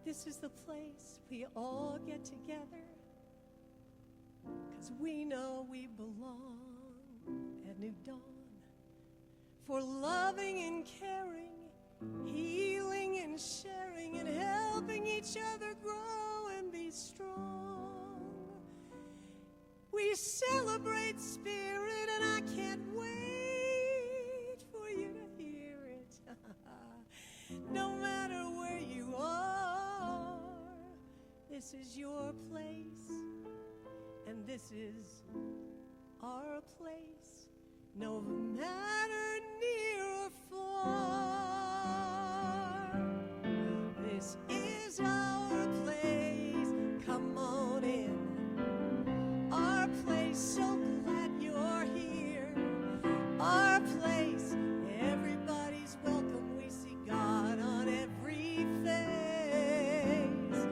this is the place we all get together, 'cause we know we belong at New Dawn. For loving and caring, healing and sharing, and helping each other grow and be strong. We celebrate Spirit, and I can't wait for you to hear it. No matter where you are, this is your place, and this is our place, no matter near or far. This is our place, come on in. Our place, so glad you're here. Our place, everybody's welcome. We see God on every face.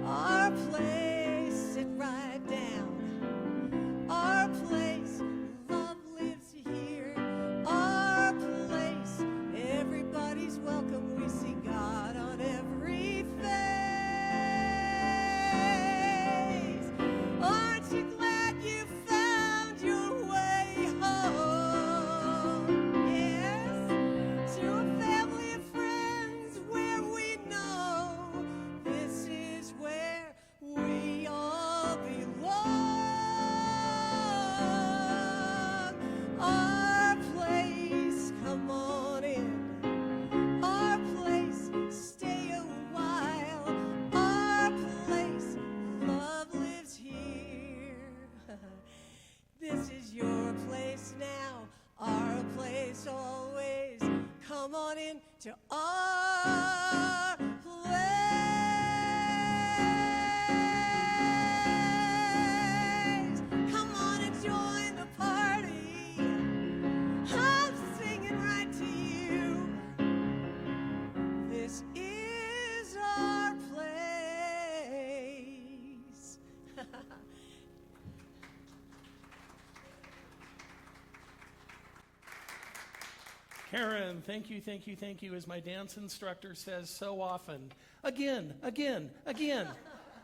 Our place, sit right down. Our place, love lives here. Our place, everybody's welcome. We see God on every face. Aren't you glad you found your way home? Yes, to a family of friends where we know this is where we all belong. Our place, come on in. Our place, stay a while. Our place, love lives here. This is your place now, our place always. Come on in to our place. Come on and join the party. I'm singing right to you. This is our place. Karen, thank you, thank you, thank you, as my dance instructor says so often. Again, again, again.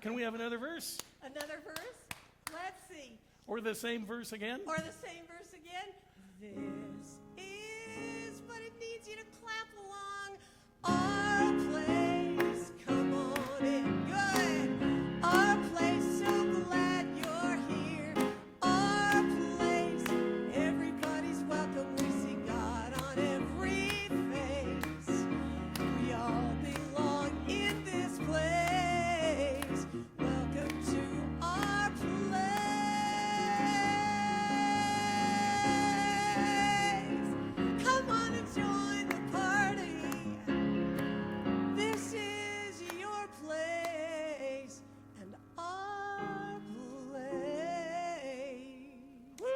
Can we have another verse? Another verse? Let's see. Or the same verse again? Or the same verse again. This is, but it needs you to clap along. Our place, come on in. Good. Our place, so glad you're here. Our place, everybody's welcome. We see God on every face. We all belong in this place. Welcome to our place. Come on and join the party. This is your place and our place. Woo!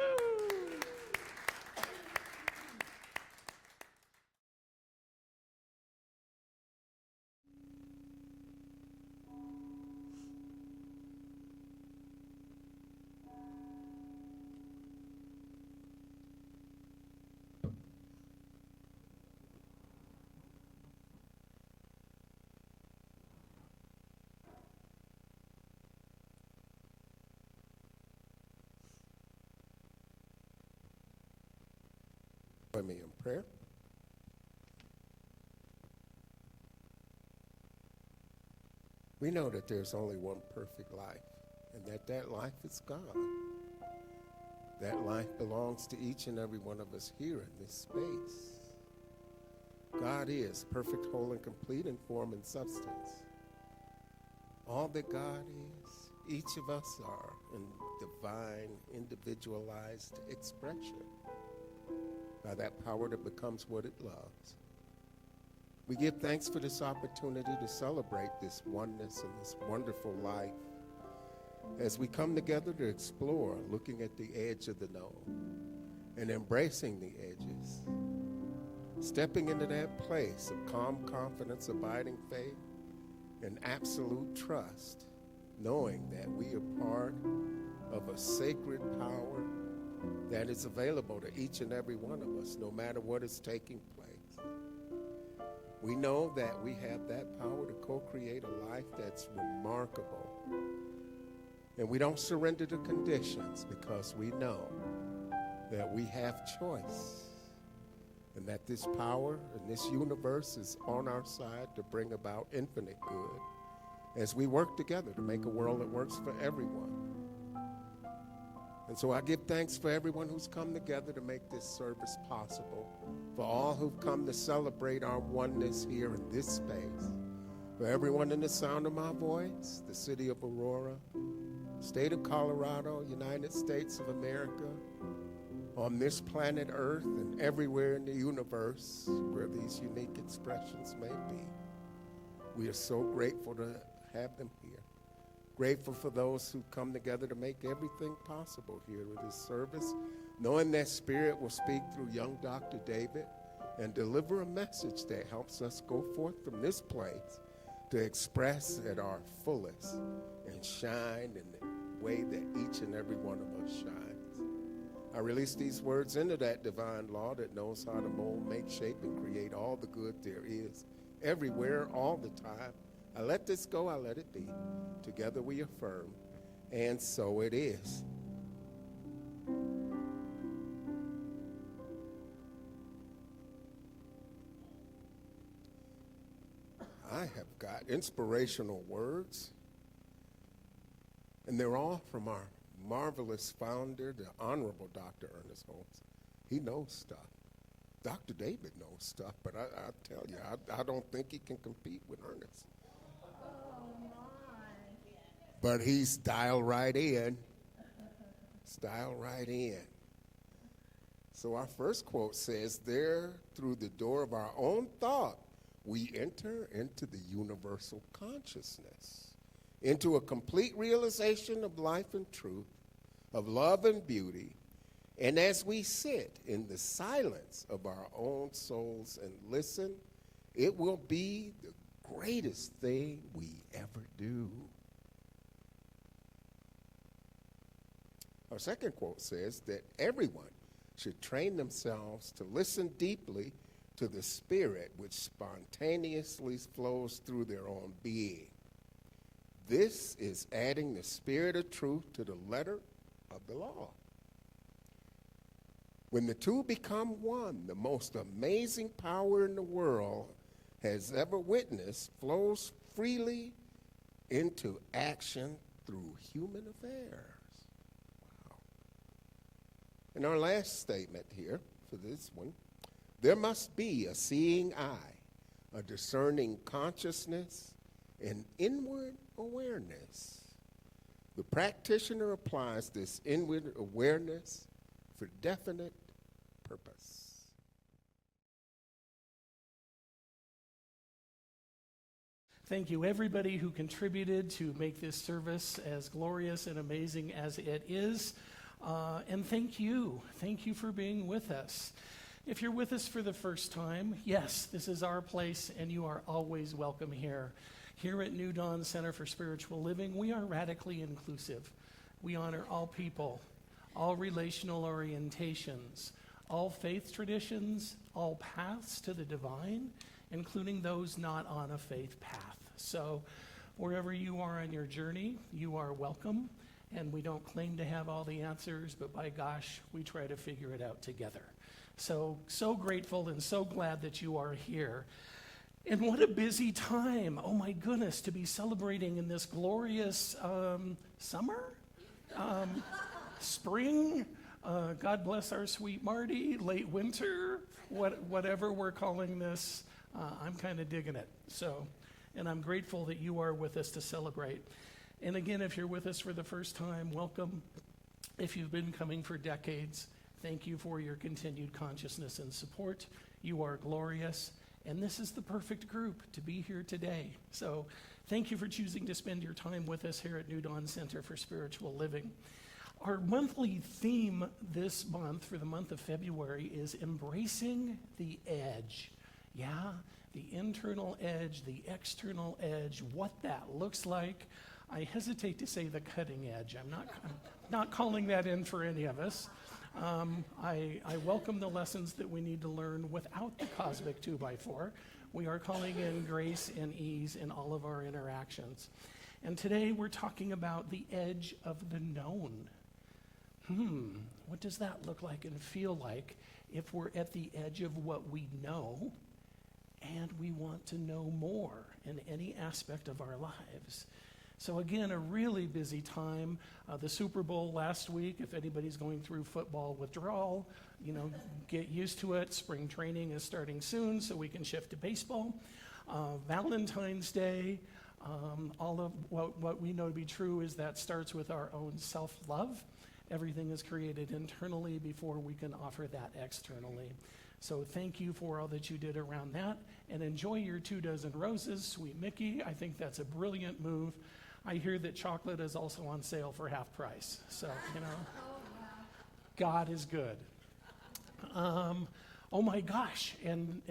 Join me in prayer. We know that there's only one perfect life, and that life is God. That life belongs to each and every one of us here in this space. God is perfect, whole, and complete in form and substance. All that God is, each of us are in divine, individualized expression by that power that becomes what it loves. We give thanks for this opportunity to celebrate this oneness and this wonderful life as we come together to explore, looking at the edge of the known and embracing the edges, stepping into that place of calm confidence, abiding faith, and absolute trust, knowing that we are part of a sacred power that is available to each and every one of us, no matter what is taking place. We know that we have that power to co-create a life that's remarkable. And we don't surrender to conditions because we know that we have choice and that this power and this universe is on our side to bring about infinite good as we work together to make a world that works for everyone. And so I give thanks for everyone who's come together to make this service possible, for all who've come to celebrate our oneness here in this space, for everyone in the sound of my voice, the city of Aurora, state of Colorado, United States of America, on this planet Earth and everywhere in the universe where these unique expressions may be. We are so grateful to have them here. Grateful for those who come together to make everything possible here with this service, knowing that Spirit will speak through young Dr. David and deliver a message that helps us go forth from this place to express at our fullest and shine in the way that each and every one of us shines. I release these words into that divine law that knows how to mold, make, shape, and create all the good there is, everywhere, all the time. I let this go, I let it be. Together we affirm, and so it is. I have got inspirational words, and they're all from our marvelous founder, the Honorable Dr. Ernest Holmes. He knows stuff. Dr. David knows stuff, but I tell you, I don't think he can compete with Ernest. But he's dialed right in. Dialed right in. So our first quote says, there, through the door of our own thought, we enter into the universal consciousness, into a complete realization of life and truth, of love and beauty. And as we sit in the silence of our own souls and listen, it will be the greatest thing we ever do. Our second quote says that everyone should train themselves to listen deeply to the Spirit which spontaneously flows through their own being. This is adding the Spirit of truth to the letter of the law. When the two become one, the most amazing power in the world has ever witnessed flows freely into action through human affairs. Wow. And our last statement here for this one, there must be a seeing eye, a discerning consciousness, an inward awareness. The practitioner applies this inward awareness for definite purpose. Thank you, everybody who contributed to make this service as glorious and amazing as it is. And thank you for being with us. If you're with us for the first time, yes, this is our place, and you are always welcome here. Here at New Dawn Center for Spiritual Living, we are radically inclusive. We honor all people, all relational orientations, all faith traditions, all paths to the divine, including those not on a faith path. So wherever you are on your journey, you are welcome. And we don't claim to have all the answers, but by gosh, we try to figure it out together. So grateful and so glad that you are here. And what a busy time, oh my goodness, to be celebrating in this glorious summer, spring, God bless our sweet Marty, late winter, whatever we're calling this, I'm kind of digging it. So, and I'm grateful that you are with us to celebrate. And again, if you're with us for the first time, welcome. If you've been coming for decades, thank you for your continued consciousness and support. You are glorious. And this is the perfect group to be here today. So thank you for choosing to spend your time with us here at New Dawn Center for Spiritual Living. Our monthly theme this month, for the month of February, is embracing the edge. Yeah, the internal edge, the external edge, what that looks like. I hesitate to say the cutting edge. I'm not calling that in for any of us. I welcome the lessons that we need to learn without the cosmic 2x4. We are calling in grace and ease in all of our interactions. And today we're talking about the edge of the known. What does that look like and feel like if we're at the edge of what we know and we want to know more in any aspect of our lives? So again, a really busy time. The Super Bowl last week, if anybody's going through football withdrawal, get used to it. Spring training is starting soon, so we can shift to baseball. Valentine's Day, all of what we know to be true is that starts with our own self-love. Everything is created internally before we can offer that externally. So thank you for all that you did around that, and enjoy your 24 roses, sweet Mickey. I think that's a brilliant move. I hear that chocolate is also on sale for half price. So, God is good. Oh my gosh, and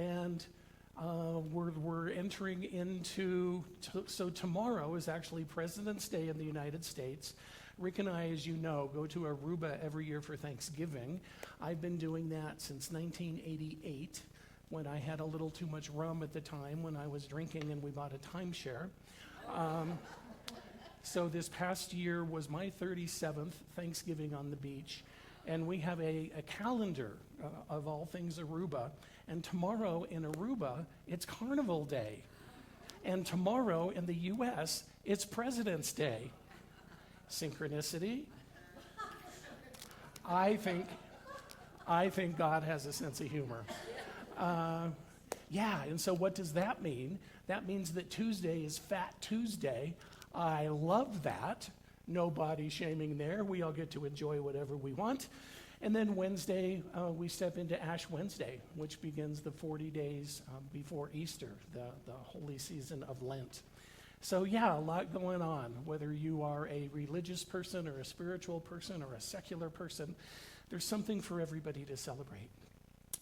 we're entering into, so tomorrow is actually President's Day in the United States. Rick and I, as you know, go to Aruba every year for Thanksgiving. I've been doing that since 1988, when I had a little too much rum at the time when I was drinking and we bought a timeshare. So this past year was my 37th Thanksgiving on the beach, and we have a calendar of all things Aruba. And tomorrow in Aruba, it's Carnival Day. And tomorrow in the U.S., it's President's Day. Synchronicity? I think God has a sense of humor. And so what does that mean? That means that Tuesday is Fat Tuesday. I love that. No body shaming there. We all get to enjoy whatever we want. And then Wednesday, we step into Ash Wednesday, which begins the 40 days before Easter, the holy season of Lent. So a lot going on. Whether you are a religious person or a spiritual person or a secular person, there's something for everybody to celebrate.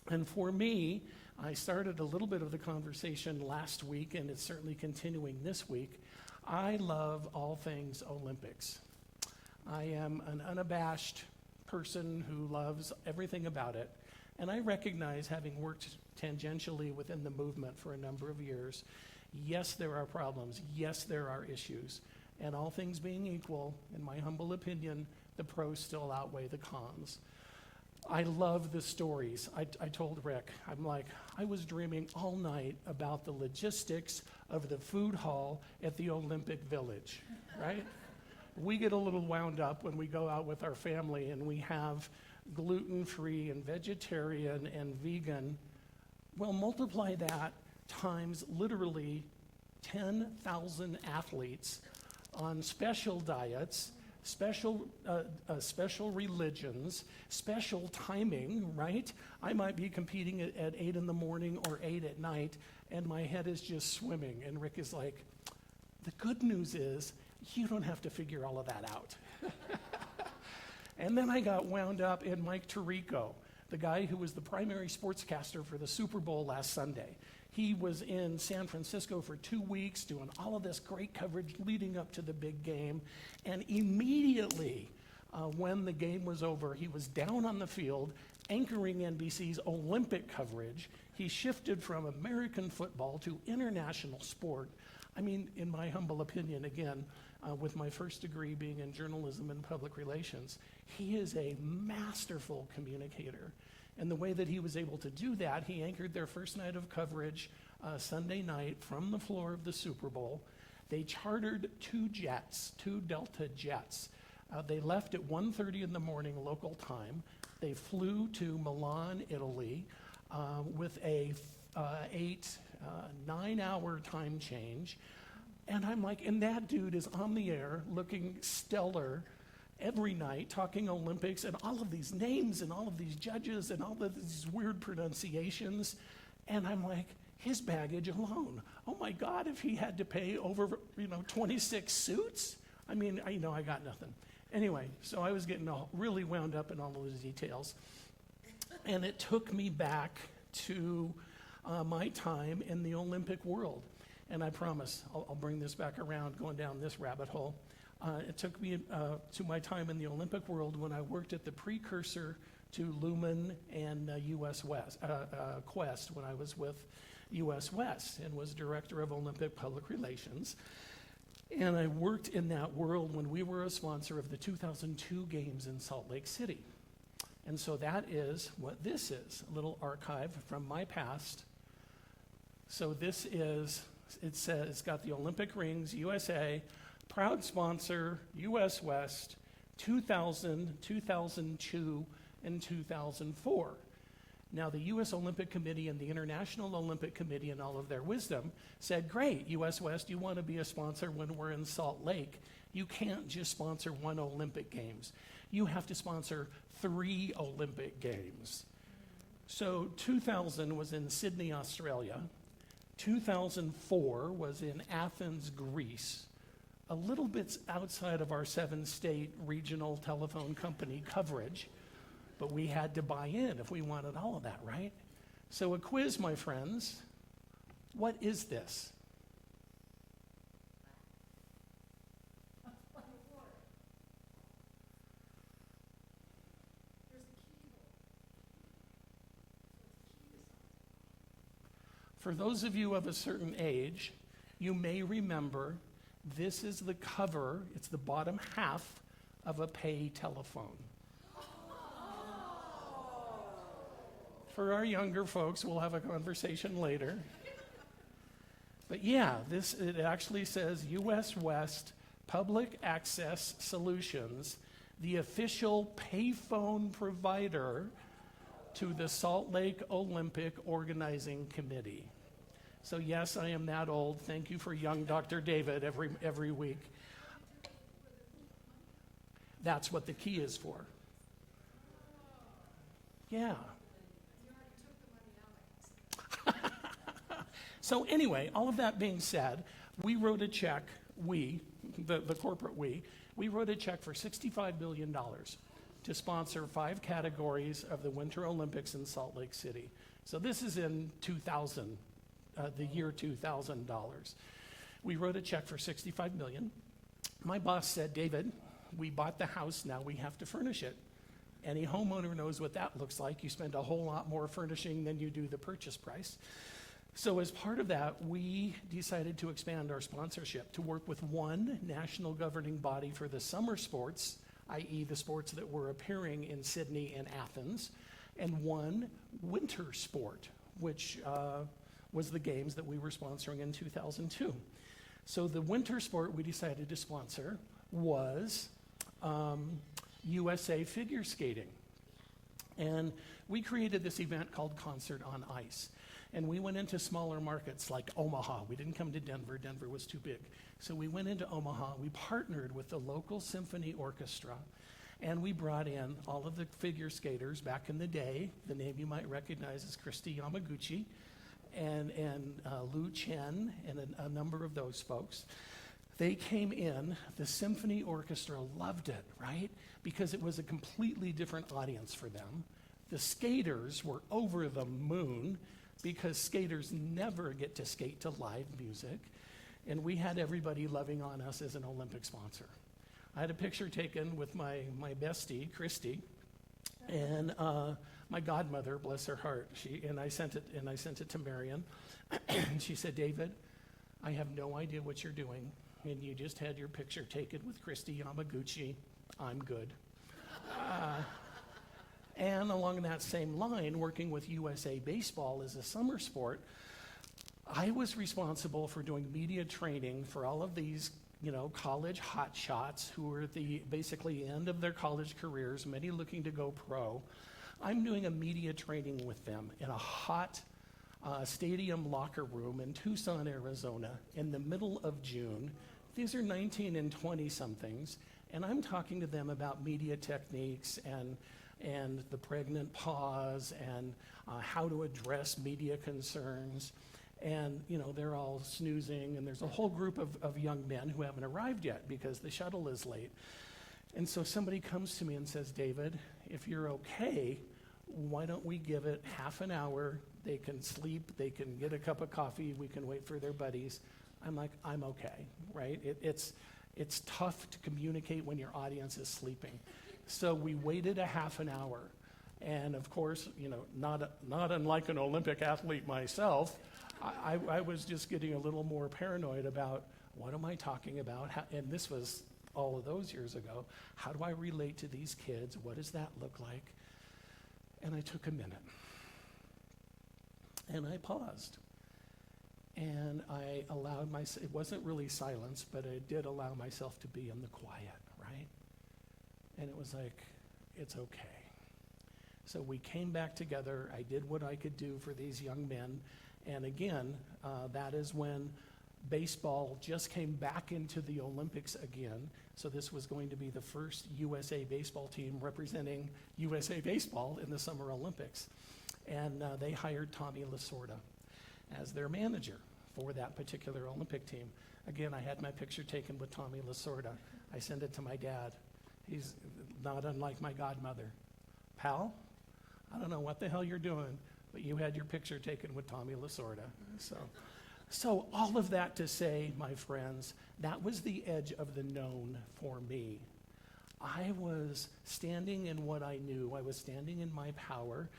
And for me, I started a little bit of the conversation last week, and it's certainly continuing this week. I love all things Olympics. I am an unabashed person who loves everything about it. And I recognize, having worked tangentially within the movement for a number of years, yes, there are problems. Yes, there are issues. And all things being equal, in my humble opinion, the pros still outweigh the cons. I love the stories. I told Rick, I was dreaming all night about the logistics of the food hall at the Olympic Village, right? We get a little wound up when we go out with our family and we have gluten-free and vegetarian and vegan. Well, multiply that times literally 10,000 athletes on special diets, special religions, special timing, right? I might be competing at 8 in the morning or 8 at night, and my head is just swimming. And Rick is like, the good news is you don't have to figure all of that out. And then I got wound up in Mike Tirico, the guy who was the primary sportscaster for the Super Bowl last Sunday. He was in San Francisco for 2 weeks doing all of this great coverage leading up to the big game. And immediately when the game was over, he was down on the field anchoring NBC's Olympic coverage. He shifted from American football to international sport. I mean, in my humble opinion, again, with my first degree being in journalism and public relations, he is a masterful communicator. And the way that he was able to do that, he anchored their first night of coverage Sunday night from the floor of the Super Bowl. They chartered 2 jets, 2 Delta jets. They left at 1:30 in the morning local time. They flew to Milan, Italy, with a 9-hour time change. And I'm like, and that dude is on the air looking stellar every night, talking Olympics and all of these names and all of these judges and all of these weird pronunciations. And I'm like, his baggage alone. Oh my God, if he had to pay over, 26 suits? I mean, I got nothing. Anyway, so I was getting really wound up in all of the details. And it took me back to my time in the Olympic world. And I promise I'll bring this back around, going down this rabbit hole. It took me to my time in the Olympic world when I worked at the precursor to Lumen and US West, Quest when I was with US West and was director of Olympic Public Relations. And I worked in that world when we were a sponsor of the 2002 games in Salt Lake City. And so that is what this is, a little archive from my past. So this is, it says, it's got the Olympic rings, USA, proud sponsor, US West, 2000, 2002, and 2004. Now, the U.S. Olympic Committee and the International Olympic Committee, in all of their wisdom, said, great, U.S. West, you want to be a sponsor when we're in Salt Lake. You can't just sponsor one Olympic Games. You have to sponsor 3 Olympic Games. So 2000 was in Sydney, Australia. 2004 was in Athens, Greece. A little bit outside of our 7-state regional telephone company coverage. But we had to buy in if we wanted all of that, right? So a quiz, my friends. What is this? For those of you of a certain age, you may remember this is the cover, it's the bottom half of a pay telephone. For our younger folks, we'll have a conversation later. But yeah, it actually says US West Public Access Solutions, the official payphone provider to the Salt Lake Olympic Organizing Committee. So yes, I am that old. Thank you for young Dr. David every week. That's what the key is for. Yeah. So anyway, all of that being said, we wrote a check, the corporate we wrote a check for $65 billion to sponsor 5 categories of the Winter Olympics in Salt Lake City. So this is in 2000, the year $2,000. We wrote a check for $65 million. My boss said, David, we bought the house, now we have to furnish it. Any homeowner knows what that looks like. You spend a whole lot more furnishing than you do the purchase price. So as part of that, we decided to expand our sponsorship to work with one national governing body for the summer sports, i.e. the sports that were appearing in Sydney and Athens, and one winter sport, which was the games that we were sponsoring in 2002. So the winter sport we decided to sponsor was USA figure skating. And we created this event called Concert on Ice. And we went into smaller markets like Omaha. We didn't come to Denver. Denver was too big. So we went into Omaha. We partnered with the local symphony orchestra. And we brought in all of the figure skaters back in the day. The name you might recognize is Christy Yamaguchi and Lou Chen and a number of those folks. They came in. The symphony orchestra loved it, right? Because it was a completely different audience for them. The skaters were over the moon, because skaters never get to skate to live music. And we had everybody loving on us as an Olympic sponsor. I had a picture taken with my bestie, Christy, and my godmother, bless her heart. I sent it to Marion. And she said, David, I have no idea what you're doing, and you just had your picture taken with Christy Yamaguchi. I'm good. And along that same line, working with USA Baseball as a summer sport, I was responsible for doing media training for all of these, college hotshots who were at the basically end of their college careers, many looking to go pro. I'm doing a media training with them in a hot stadium locker room in Tucson, Arizona, in the middle of June. These are 19 and 20-somethings, and I'm talking to them about media techniques and the pregnant pause and how to address media concerns. And, they're all snoozing, and there's a whole group of young men who haven't arrived yet because the shuttle is late. And so somebody comes to me and says, David, if you're okay, why don't we give it half an hour? They can sleep, they can get a cup of coffee, we can wait for their buddies. I'm like, I'm okay, right? It's tough to communicate when your audience is sleeping. So we waited a half an hour, And of course, not unlike an Olympic athlete myself, I was just getting a little more paranoid about what am I talking about? And this was all of those years ago. How do I relate to these kids? What does that look like? And I took a minute. And I paused. And I allowed myself, it wasn't really silence, but I did allow myself to be in the quiet, right? And it was like, it's okay. So we came back together. I did what I could do for these young men. And again, that is when baseball just came back into the Olympics again. So this was going to be the first USA baseball team representing USA baseball in the Summer Olympics. And they hired Tommy Lasorda as their manager for that particular Olympic team. Again, I had my picture taken with Tommy Lasorda. I sent it to my dad. He's not unlike my godmother. Pal, I don't know what the hell you're doing, but you had your picture taken with Tommy Lasorda. So all of that to say, my friends, that was the edge of the known for me. I was standing in what I knew. I was standing in my power.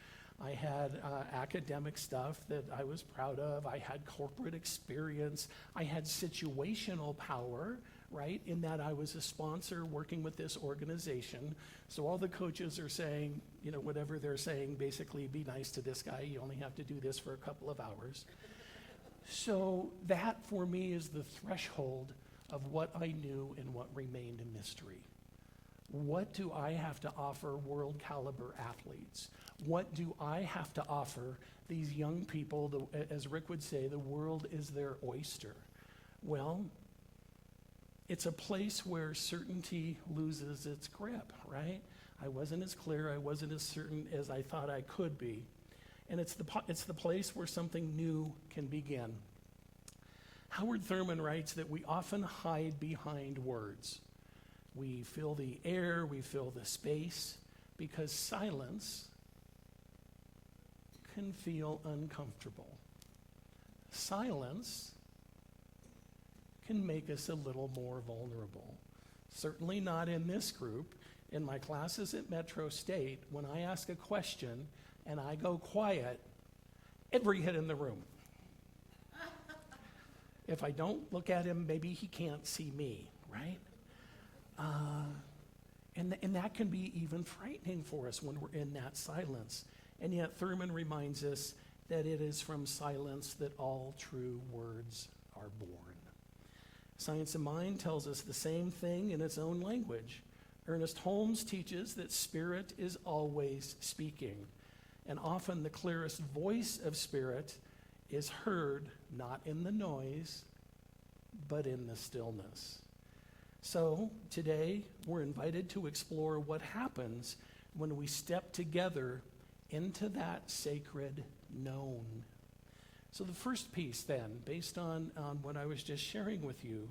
I had academic stuff that I was proud of. I had corporate experience. I had situational power, right, in that I was a sponsor working with this organization. So all the coaches are saying, whatever they're saying, basically be nice to this guy. You only have to do this for a couple of hours. So that for me is the threshold of what I knew and what remained a mystery. What do I have to offer world caliber athletes? What do I have to offer these young people? As Rick would say, the world is their oyster. Well, it's a place where certainty loses its grip, right? I wasn't as clear, I wasn't as certain as I thought I could be. And it's the place where something new can begin. Howard Thurman writes that we often hide behind words. We fill the air, we fill the space, because silence can feel uncomfortable. Silence can make us a little more vulnerable. Certainly not in this group. In my classes at Metro State, when I ask a question and I go quiet, every head in the room. If I don't look at him, maybe he can't see me, right? And that can be even frightening for us when we're in that silence. And yet Thurman reminds us that it is from silence that all true words are born. Science of Mind tells us the same thing in its own language. Ernest Holmes teaches that spirit is always speaking, and often the clearest voice of spirit is heard not in the noise, but in the stillness. So today we're invited to explore what happens when we step together into that sacred known. So the first piece then, based on what I was just sharing with you,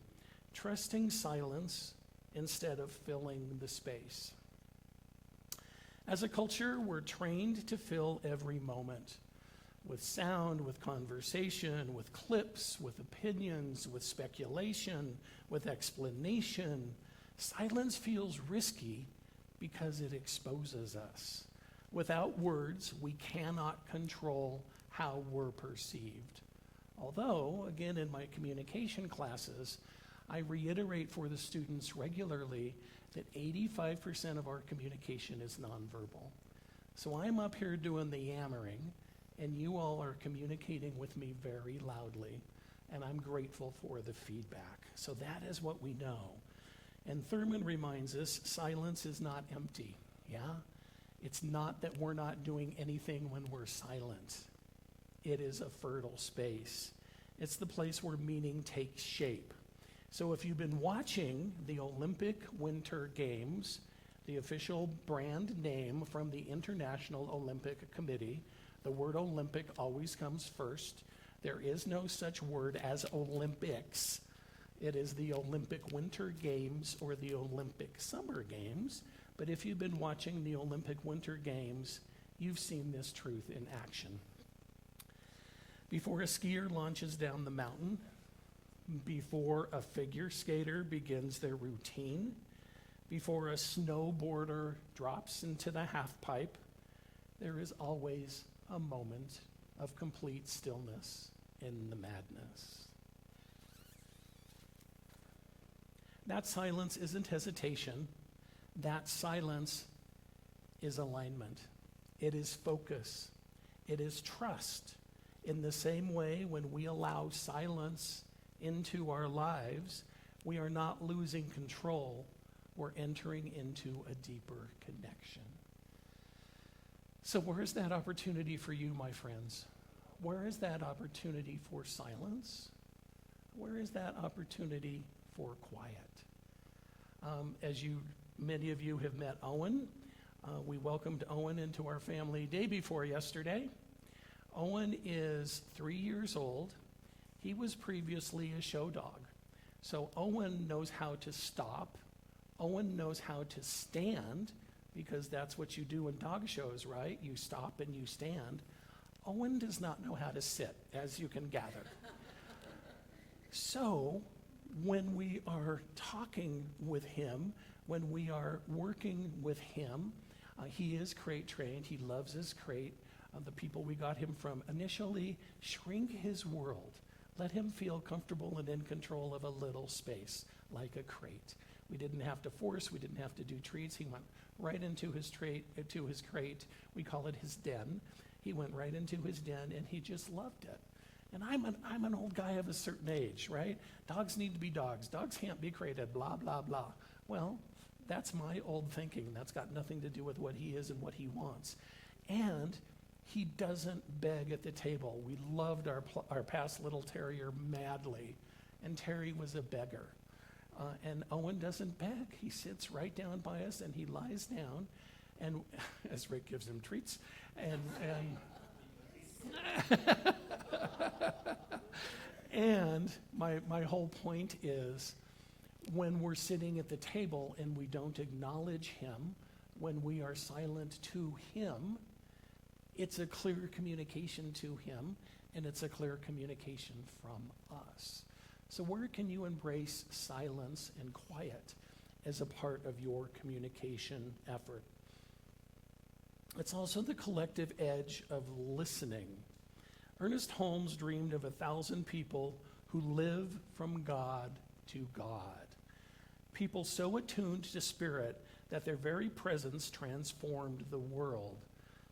trusting silence instead of filling the space. As a culture, we're trained to fill every moment with sound, with conversation, with clips, with opinions, with speculation, with explanation. Silence feels risky because it exposes us. Without words, we cannot control how we're perceived. Although, again, in my communication classes, I reiterate for the students regularly that 85% of our communication is nonverbal. So I'm up here doing the yammering, and you all are communicating with me very loudly, and I'm grateful for the feedback. So that is what we know. And Thurman reminds us silence is not empty, yeah? It's not that we're not doing anything when we're silent. It is a fertile space. It's the place where meaning takes shape. So if you've been watching the Olympic Winter Games, the official brand name from the International Olympic Committee, the word Olympic always comes first. There is no such word as Olympics. It is the Olympic Winter Games or the Olympic Summer Games. But if you've been watching the Olympic Winter Games, you've seen this truth in action. Before a skier launches down the mountain, before a figure skater begins their routine, before a snowboarder drops into the half pipe, there is always a moment of complete stillness in the madness. That silence isn't hesitation. That silence is alignment. It is focus. It is trust. In the same way, when we allow silence into our lives, we are not losing control. We're entering into a deeper connection. So where is that opportunity for you, my friends? Where is that opportunity for silence? Where is that opportunity for quiet? Many of you have met Owen. We welcomed Owen into our family day before yesterday. Owen is 3 years old. He was previously a show dog. So Owen knows how to stop. Owen knows how to stand, because that's what you do in dog shows, right? You stop and you stand. Owen does not know how to sit, as you can gather. So when we are talking with him, when we are working with him, he is crate trained. He loves his crate. The people we got him from initially shrink his world. Let him feel comfortable and in control of a little space, like a crate. We didn't have to force. We didn't have to do treats. He went right into his crate. We call it his den. He went right into his den, and he just loved it. And I'm an old guy of a certain age, right? Dogs need to be dogs. Dogs can't be crated, blah, blah, blah. Well, that's my old thinking. That's got nothing to do with what he is and what he wants. And he doesn't beg at the table. We loved our past little terrier madly, and Terry was a beggar. And Owen doesn't beg. He sits right down by us, and he lies down, and as Rick gives him treats, and my whole point is, when we're sitting at the table and we don't acknowledge him, when we are silent to him, it's a clear communication to him, and it's a clear communication from us. So where can you embrace silence and quiet as a part of your communication effort? It's also the collective edge of listening. Ernest Holmes dreamed of 1,000 people who live from God to God. People so attuned to spirit that their very presence transformed the world.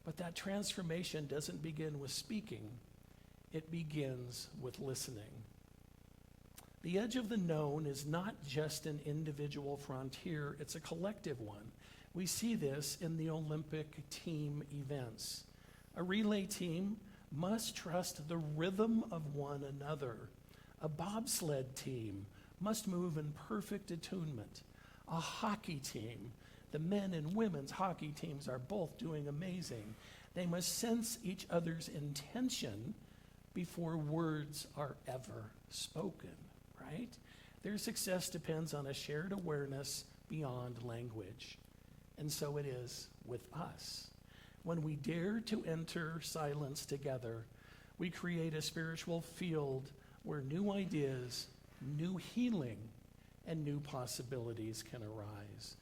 But that transformation doesn't begin with speaking. It begins with listening. The edge of the known is not just an individual frontier, it's a collective one. We see this in the Olympic team events. A relay team must trust the rhythm of one another. A bobsled team must move in perfect attunement. A hockey team, the men and women's hockey teams are both doing amazing. They must sense each other's intention before words are ever spoken, right? Their success depends on a shared awareness beyond language. And so it is with us. When we dare to enter silence together, we create a spiritual field where new ideas, new healing, and new possibilities can arise.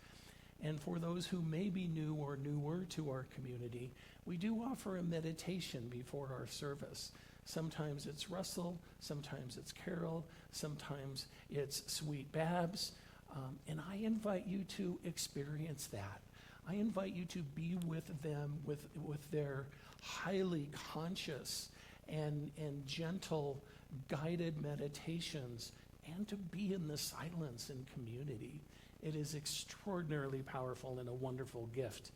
And for those who may be new or newer to our community, we do offer a meditation before our service. Sometimes it's Russell, sometimes it's Carol, sometimes it's Sweet Babs, and I invite you to experience that. I invite you to be with them, with their highly conscious and gentle guided meditations, and to be in the silence and community. It is extraordinarily powerful and a wonderful gift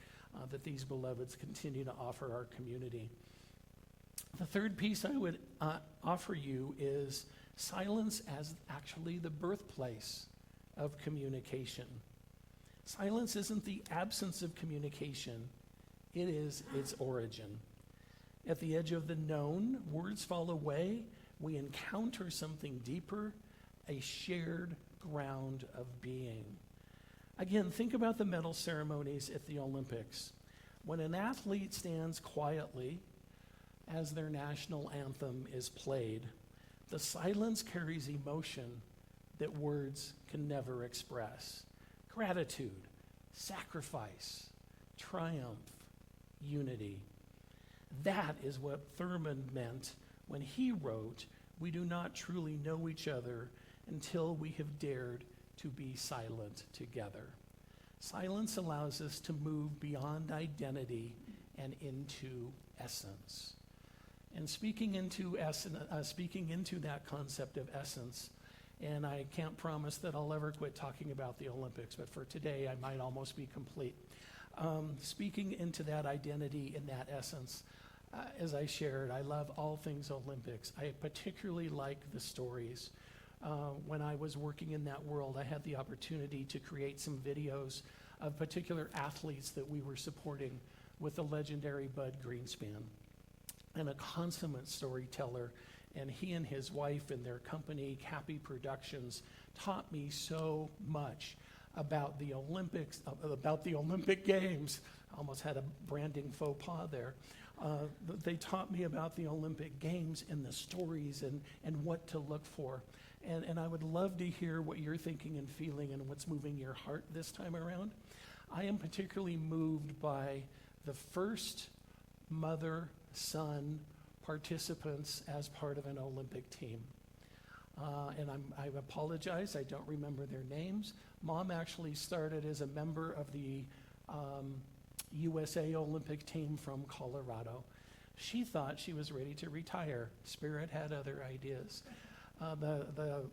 that these beloveds continue to offer our community. The third piece I would offer you is silence as actually the birthplace of communication. Silence isn't the absence of communication, it is its origin. At the edge of the known, words fall away, we encounter something deeper, a shared ground of being. Again, think about the medal ceremonies at the Olympics. When an athlete stands quietly as their national anthem is played, the silence carries emotion that words can never express. Gratitude, sacrifice, triumph, unity. That is what Thurman meant when he wrote, "We do not truly know each other until we have dared to be silent together." Silence allows us to move beyond identity and into essence. And speaking into that concept of essence, and I can't promise that I'll ever quit talking about the Olympics, but for today I might almost be complete. Speaking into that identity and that essence, as I shared, I love all things Olympics. I particularly like the stories. When I was working in that world, I had the opportunity to create some videos of particular athletes that we were supporting with the legendary Bud Greenspan, and a consummate storyteller. And he and his wife and their company, Cappy Productions, taught me so much about the Olympics, about the Olympic Games. I almost had a branding faux pas there. They taught me about the Olympic Games and the stories and what to look for. And I would love to hear what you're thinking and feeling and what's moving your heart this time around. I am particularly moved by the first mother-son participants as part of an Olympic team. And I apologize, I don't remember their names. Mom actually started as a member of the USA Olympic team from Colorado. She thought she was ready to retire. Spirit had other ideas. The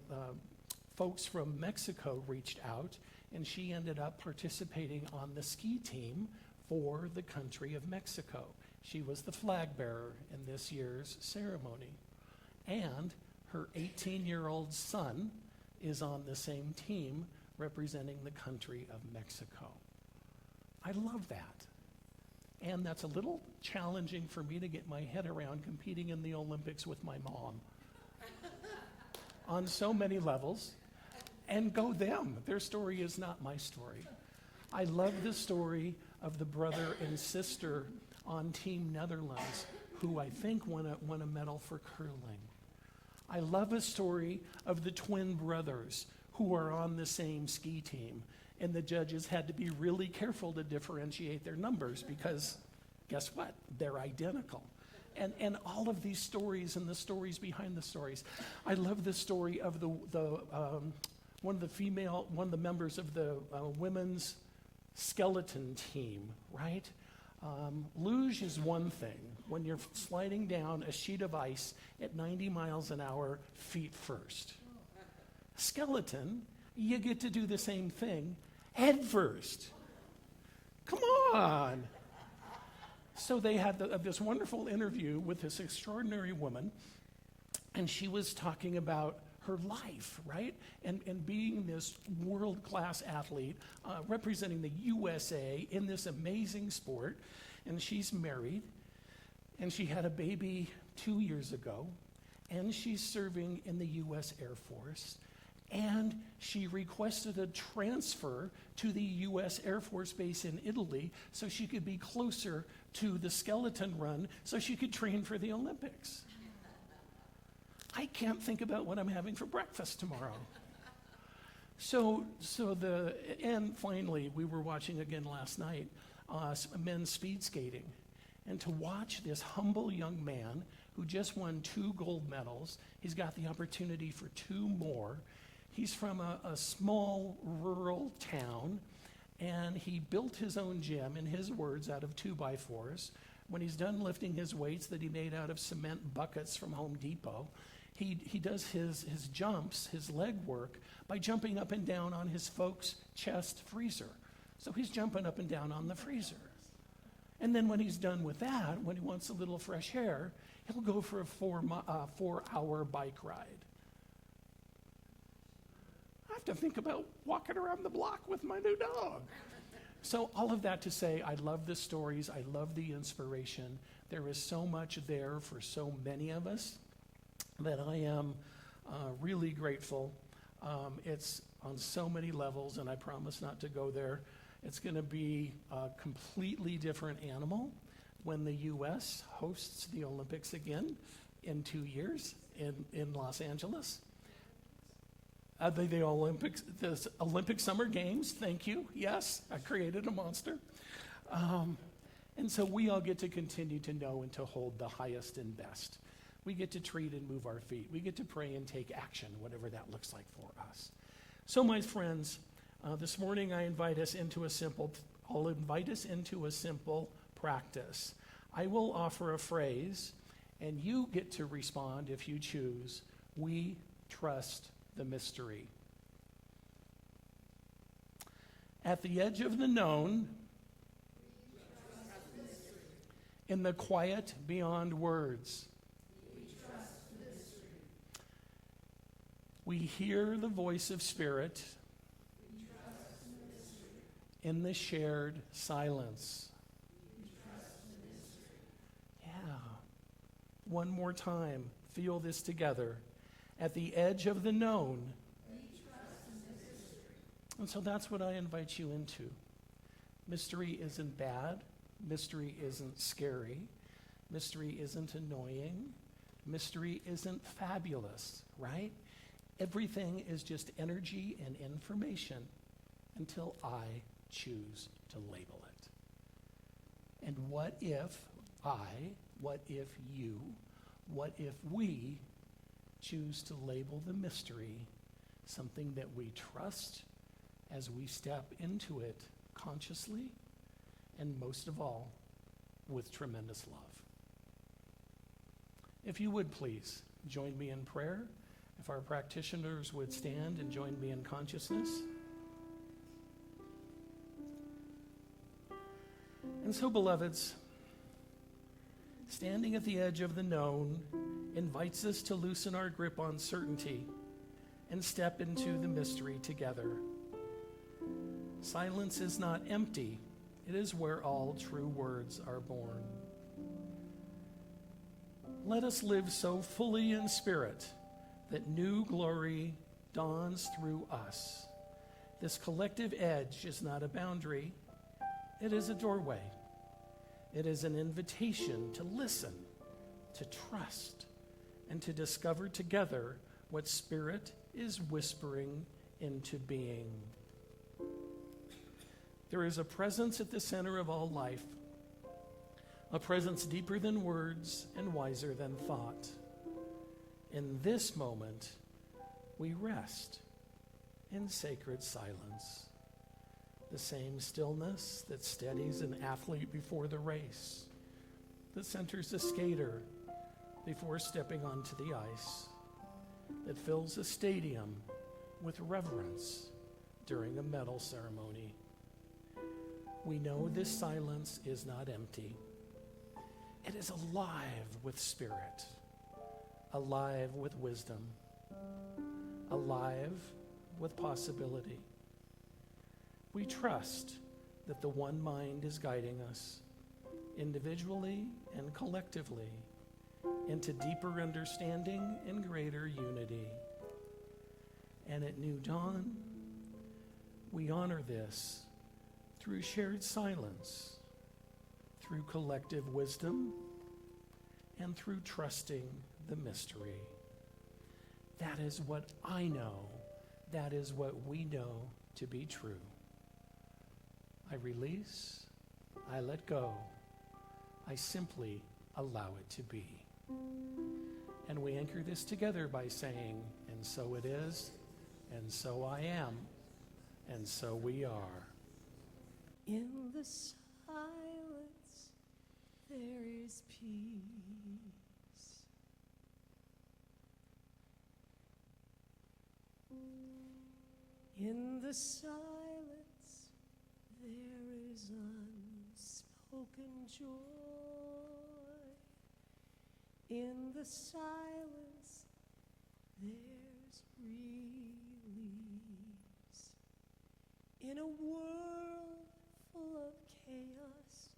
folks from Mexico reached out, and she ended up participating on the ski team for the country of Mexico. She was the flag bearer in this year's ceremony. And her 18-year-old son is on the same team representing the country of Mexico. I love that. And that's a little challenging for me to get my head around competing in the Olympics with my mom on so many levels. And go them. Their story is not my story. I love the story of the brother and sister on Team Netherlands, who I think won a medal for curling. I love a story of the twin brothers who are on the same ski team, and the judges had to be really careful to differentiate their numbers because guess what? They're identical. And all of these stories and the stories behind the stories. I love the story of one of the members of the women's skeleton team, right? Luge is one thing. When you're sliding down a sheet of ice at 90 miles an hour, feet first. Skeleton, you get to do the same thing, head first. Come on. So they had this wonderful interview with this extraordinary woman, and she was talking about her life, right? And being this world-class athlete, representing the USA in this amazing sport. And she's married, and she had a baby 2 years ago, and she's serving in the U.S. Air Force, and she requested a transfer to the U.S. Air Force Base in Italy so she could be closer to the skeleton run so she could train for the Olympics. I can't think about what I'm having for breakfast tomorrow. And finally, we were watching again last night, men's speed skating. And to watch this humble young man who just won 2 gold medals, he's got the opportunity for 2 more. He's from a small rural town, and he built his own gym, in his words, out of 2x4s. When he's done lifting his weights that he made out of cement buckets from Home Depot, he does his jumps, his leg work, by jumping up and down on his folks' chest freezer. So he's jumping up and down on the freezer. And then when he's done with that, when he wants a little fresh air, he'll go for a 4-hour bike ride. I have to think about walking around the block with my new dog. So all of that to say, I love the stories. I love the inspiration. There is so much there for so many of us that I am really grateful. It's on so many levels, and I promise not to go there. It's going to be a completely different animal when the U.S. hosts the Olympics again in 2 years in Los Angeles. The Olympic Summer Games, thank you. Yes, I created a monster. And so we all get to continue to know and to hold the highest and best. We get to treat and move our feet. We get to pray and take action, whatever that looks like for us. So my friends, this morning I'll invite us into a simple practice. I will offer a phrase, and you get to respond if you choose. We trust the mystery. At the edge of the known, in the quiet beyond words, we hear the voice of Spirit in the shared silence. Yeah. One more time. Feel this together. At the edge of the known. And so that's what I invite you into. Mystery isn't bad. Mystery isn't scary. Mystery isn't annoying. Mystery isn't fabulous, right? Everything is just energy and information until I choose to label it. And what if you, what if we choose to label the mystery something that we trust as we step into it consciously and most of all with tremendous love? If you would please join me in prayer. If our practitioners would stand and join me in consciousness. And so, beloveds, standing at the edge of the known invites us to loosen our grip on certainty and step into the mystery together. Silence is not empty. It is where all true words are born. Let us live so fully in spirit that new glory dawns through us. This collective edge is not a boundary. It is a doorway. It is an invitation to listen, to trust, and to discover together what Spirit is whispering into being. There is a presence at the center of all life, a presence deeper than words and wiser than thought. In this moment, we rest in sacred silence, the same stillness that steadies an athlete before the race, that centers a skater before stepping onto the ice, that fills a stadium with reverence during a medal ceremony. We know this silence is not empty. It is alive with spirit, alive with wisdom, alive with possibility. We trust that the one mind is guiding us, individually and collectively, into deeper understanding and greater unity. And at New Dawn, we honor this through shared silence, through collective wisdom, and through trusting the mystery. That is what I know. That is what we know to be true. I release, I let go, I simply allow it to be. And we anchor this together by saying, and so it is, and so I am, and so we are. In the silence, there is peace. In the silence, there is unspoken joy. In the silence, there's release. In a world full of chaos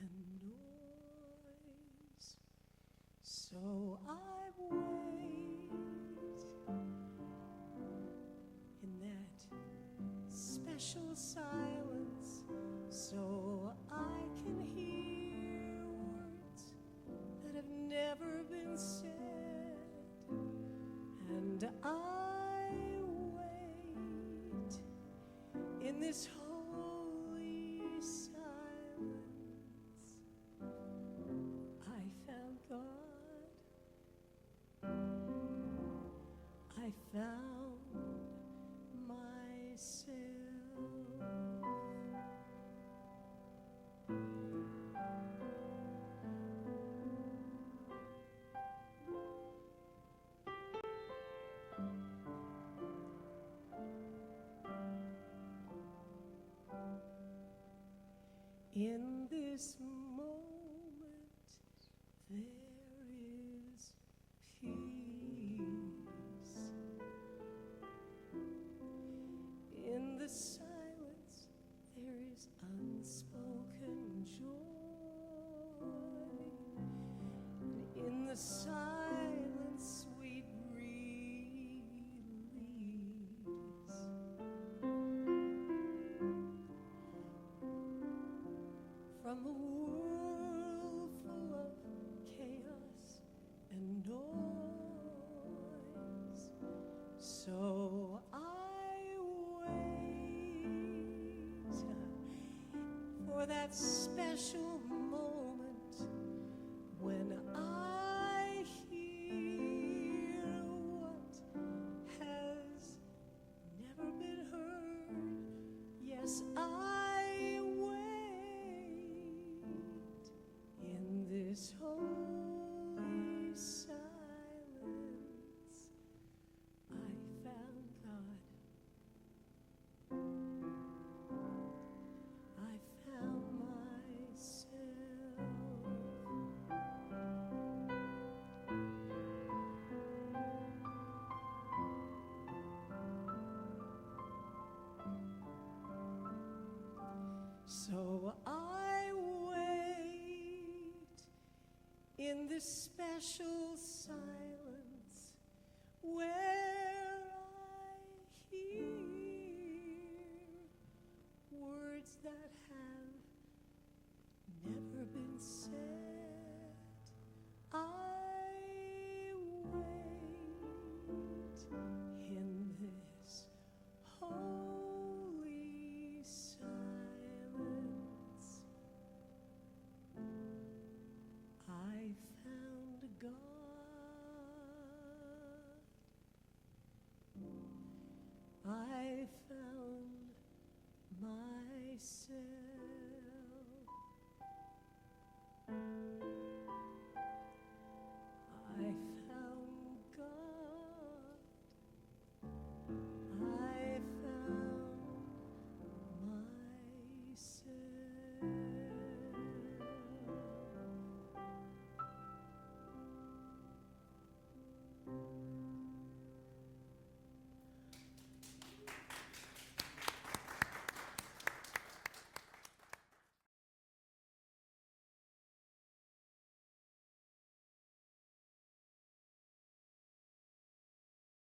and noise, so I wait in that special silence, so I can hear words that have never been said, and I wait in this holy silence found myself. In this moment, there is peace. In the silence, there is unspoken joy. And in the silence, sweet release. From a world full of chaos and noise, so I wait for that special moment when I hear what has never been heard. Yes, I in this holy silence, I found God. I found myself. So I wait in this special silence where I hear words that have never been said. I wait